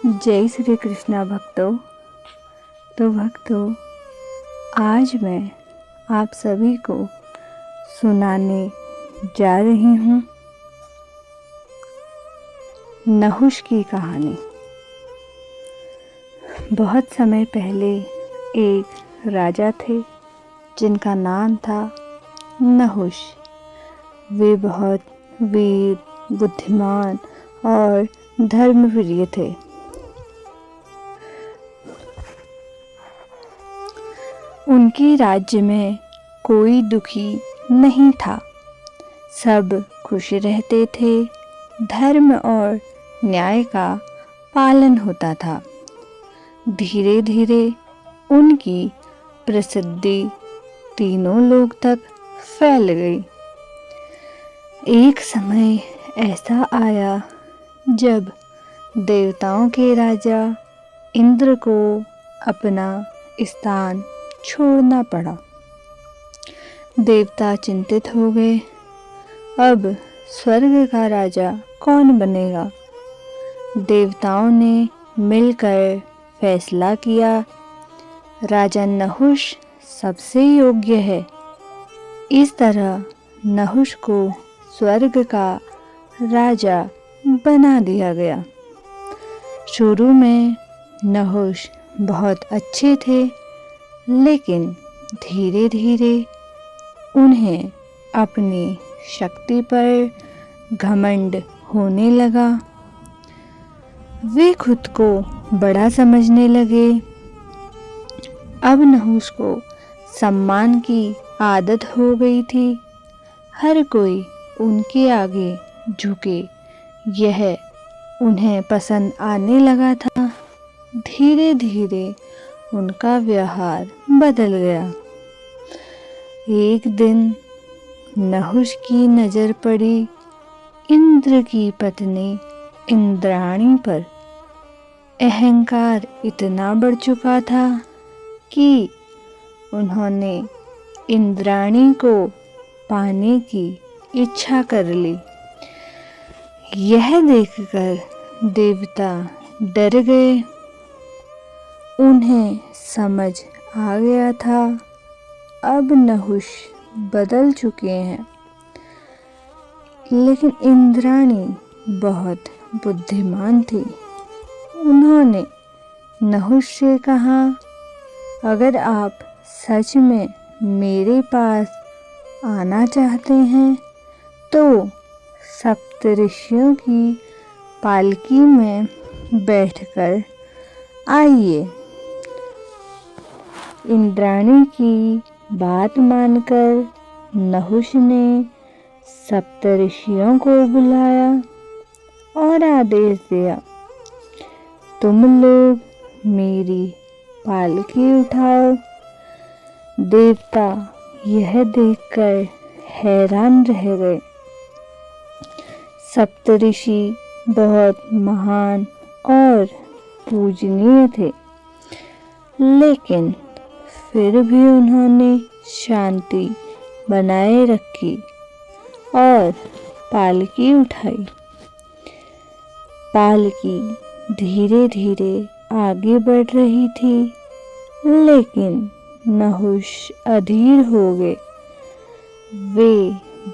जय श्री कृष्णा भक्तों। तो भक्तों, आज मैं आप सभी को सुनाने जा रही हूँ नहुष की कहानी। बहुत समय पहले एक राजा थे जिनका नाम था नहुष। वे बहुत वीर, बुद्धिमान और धर्मप्रिय थे। उनके राज्य में कोई दुखी नहीं था, सब खुश रहते थे। धर्म और न्याय का पालन होता था। धीरे धीरे उनकी प्रसिद्धि तीनों लोक तक फैल गई। एक समय ऐसा आया जब देवताओं के राजा इंद्र को अपना स्थान छोड़ना पड़ा। देवता चिंतित हो गए, अब स्वर्ग का राजा कौन बनेगा? देवताओं ने मिलकर फैसला किया, राजा नहुष सबसे योग्य है। इस तरह नहुष को स्वर्ग का राजा बना दिया गया। शुरू में नहुष बहुत अच्छे थे, लेकिन धीरे धीरे उन्हें अपनी शक्ति पर घमंड होने लगा। वे खुद को बड़ा समझने लगे। अब नहुष को सम्मान की आदत हो गई थी। हर कोई उनके आगे झुके, यह उन्हें पसंद आने लगा था। धीरे धीरे उनका व्यवहार बदल गया। एक दिन नहुष की नज़र पड़ी इंद्र की पत्नी इंद्राणी पर। अहंकार इतना बढ़ चुका था कि उन्होंने इंद्राणी को पाने की इच्छा कर ली। यह देखकर देवता डर गए। उन्हें समझ आ गया था अब नहुष बदल चुके हैं। लेकिन इंद्राणी बहुत बुद्धिमान थी। उन्होंने नहुष से कहा, अगर आप सच में मेरे पास आना चाहते हैं तो सप्तऋषियों की पालकी में बैठकर आइए। इंद्राणी की बात मानकर नहुष ने सप्तऋषियों को बुलाया और आदेश दिया, तुम लोग मेरी पालकी उठाओ। देवता यह देखकर हैरान रह गए। सप्तऋषि बहुत महान और पूजनीय थे, लेकिन फिर भी उन्होंने शांति बनाए रखी और पालकी उठाई। पालकी धीरे धीरे आगे बढ़ रही थी, लेकिन नहुष अधीर हो गए। वे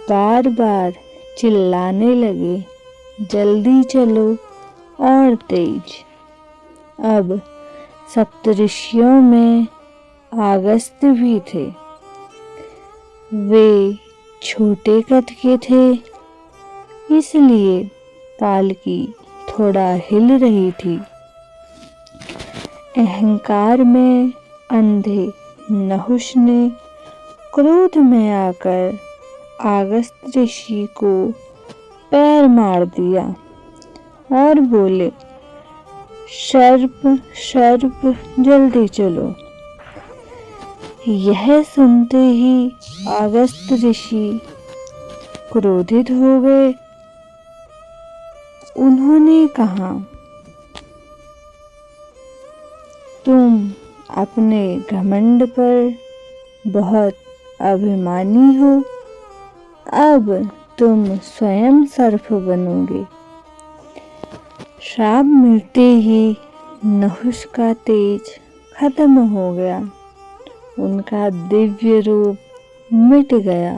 बार बार चिल्लाने लगे, जल्दी चलो और तेज। अब सप्तऋषियों में अगस्त्य भी थे। वे छोटे कद के थे, इसलिए पालकी थोड़ा हिल रही थी। अहंकार में अंधे नहुष ने क्रोध में आकर अगस्त्य ऋषि को पैर मार दिया और बोले, सर्प सर्प जल्दी चलो। यह सुनते ही अगस्त्य ऋषि क्रोधित हो गए। उन्होंने कहा, तुम अपने घमंड पर बहुत अभिमानी हो, अब तुम स्वयं सर्प बनोगे। श्राप मिलते ही नहुष का तेज खत्म हो गया। उनका दिव्य रूप मिट गया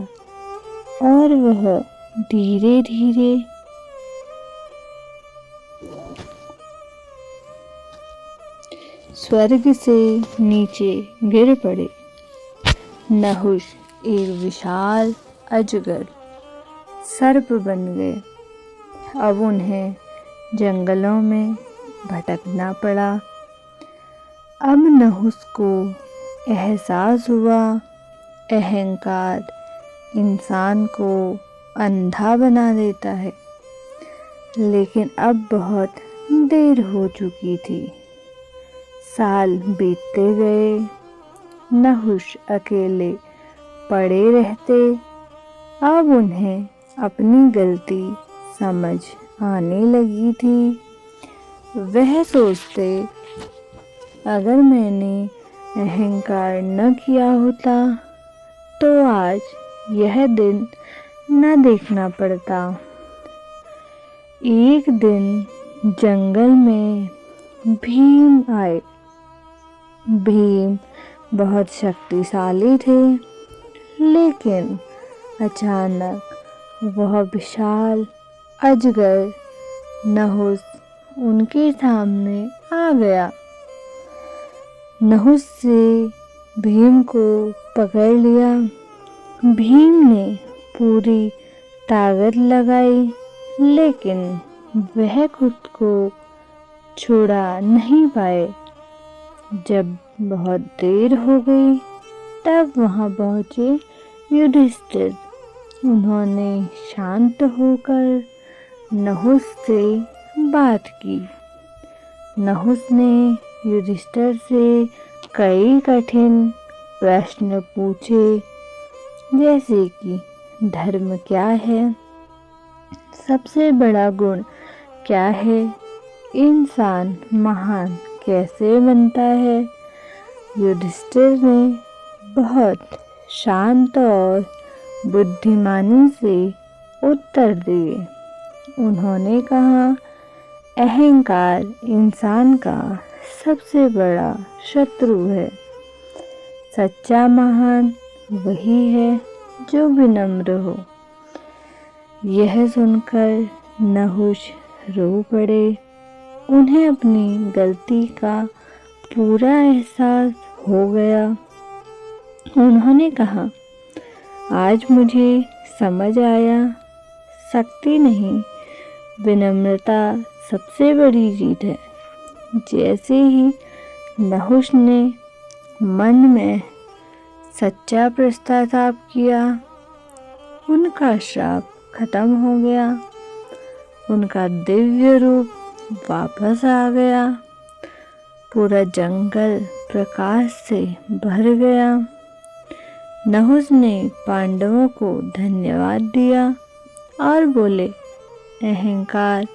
और वह धीरे धीरे स्वर्ग से नीचे गिर पड़े। नहुष एक विशाल अजगर सर्प बन गए। अब उन्हें जंगलों में भटकना पड़ा। अब नहुष को एहसास हुआ, अहंकार इंसान को अंधा बना देता है। लेकिन अब बहुत देर हो चुकी थी। साल बीतते गए, नहुष अकेले पड़े रहते। अब उन्हें अपनी गलती समझ आने लगी थी। वह सोचते, अगर मैंने अहंकार न किया होता तो आज यह दिन न देखना पड़ता। एक दिन जंगल में भीम आए। भीम बहुत शक्तिशाली थे, लेकिन अचानक वह विशाल अजगर नहुष उनके सामने आ गया। नहुष से भीम को पकड़ लिया। भीम ने पूरी ताकत लगाई, लेकिन वह खुद को छुड़ा नहीं पाए। जब बहुत देर हो गई, तब वहां पहुंचे युधिष्ठिर। उन्होंने शांत होकर नहुष से बात की। नहुष ने युधिष्ठिर से कई कठिन प्रश्न पूछे, जैसे कि धर्म क्या है, सबसे बड़ा गुण क्या है, इंसान महान कैसे बनता है। युधिष्ठिर ने बहुत शांत और बुद्धिमानी से उत्तर दिए। उन्होंने कहा, अहंकार इंसान का सबसे बड़ा शत्रु है। सच्चा महान वही है जो विनम्र हो। यह सुनकर नहुष रो पड़े। उन्हें अपनी गलती का पूरा एहसास हो गया। उन्होंने कहा, आज मुझे समझ आया, शक्ति नहीं, विनम्रता सबसे बड़ी जीत है। जैसे ही नहुष ने मन में सच्चा पश्चाताप किया, उनका श्राप खत्म हो गया। उनका दिव्य रूप वापस आ गया। पूरा जंगल प्रकाश से भर गया। नहुष ने पांडवों को धन्यवाद दिया और बोले, अहंकार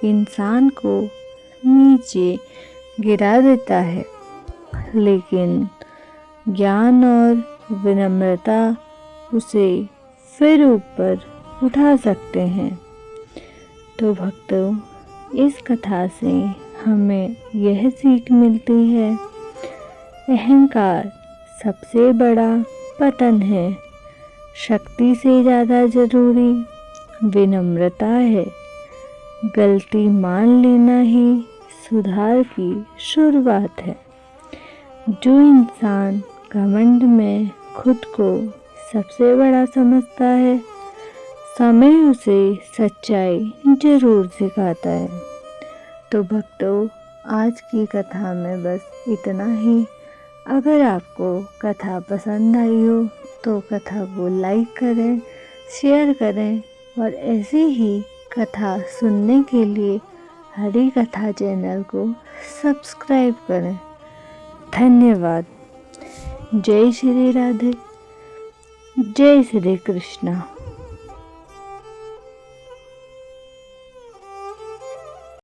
इंसान को नीचे गिरा देता है, लेकिन ज्ञान और विनम्रता उसे फिर ऊपर उठा सकते हैं। तो भक्तों, इस कथा से हमें यह सीख मिलती है, अहंकार सबसे बड़ा पतन है। शक्ति से ज़्यादा जरूरी विनम्रता है। गलती मान लेना ही सुधार की शुरुआत है। जो इंसान घमंड में खुद को सबसे बड़ा समझता है, समय उसे सच्चाई जरूर सिखाता है। तो भक्तों, आज की कथा में बस इतना ही। अगर आपको कथा पसंद आई हो तो कथा को लाइक करें, शेयर करें और ऐसी ही कथा सुनने के लिए हरि कथा चैनल को सब्सक्राइब करें। धन्यवाद। जय श्री राधे, जय श्री कृष्णा।